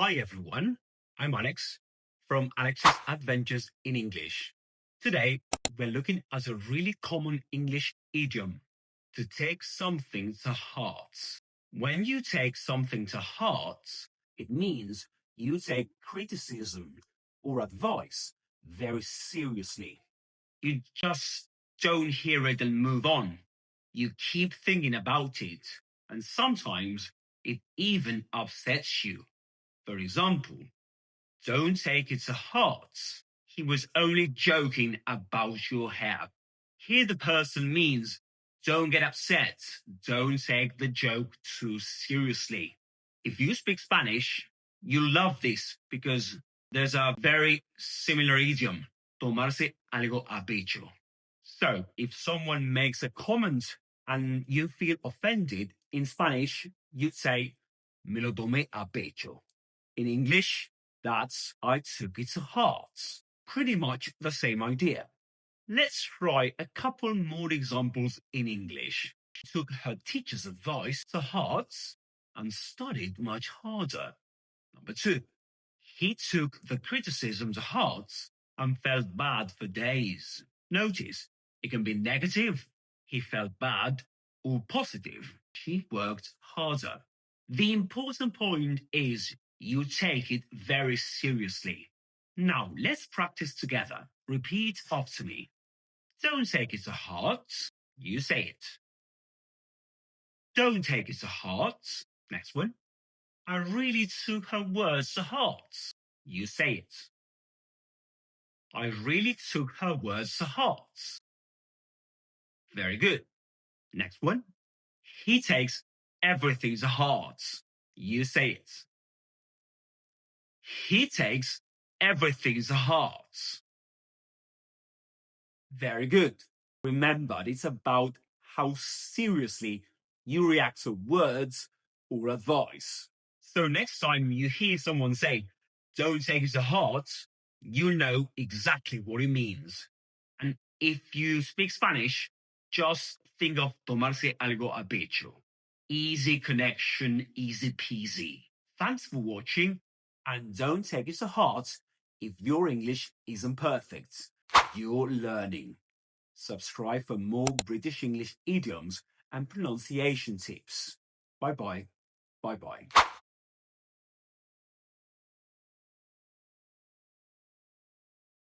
Hi everyone, I'm Alex from Alex's Adventures in English. Today, we're looking at a really common English idiom, to take something to heart. When you take something to heart, it means you take criticism or advice very seriously. You just don't hear it and move on. You keep thinking about it, and sometimes it even upsets you. For example, don't take it to heart. He was only joking about your hair. Here the person means don't get upset. Don't take the joke too seriously. If you speak Spanish, you'll love this because there's a very similar idiom, tomarse algo a pecho. So if someone makes a comment and you feel offended, in Spanish, you'd say, me lo tomé a pecho. In English, that's I took it to heart. Pretty much the same idea. Let's try a couple more examples in English. She took her teacher's advice to heart and studied much harder. Number 2. He took the criticism to heart and felt bad for days. Notice, it can be negative, he felt bad, or positive, she worked harder. The important point is you take it very seriously. Now, let's practice together. Repeat after me. Don't take it to heart. You say it. Don't take it to heart. Next one. I really took her words to heart. You say it. I really took her words to heart. Very good. Next one. He takes everything to heart. You say it. He takes everything to heart. Very good. Remember, it's about how seriously you react to words or advice. So next time you hear someone say, don't take it to heart, you know exactly what it means. And if you speak Spanish, just think of tomarse algo a pecho. Easy connection, easy peasy. Thanks for watching, and don't take it to heart if your English isn't perfect. You're learning. Subscribe for more British English idioms and pronunciation tips. Bye bye. Bye bye.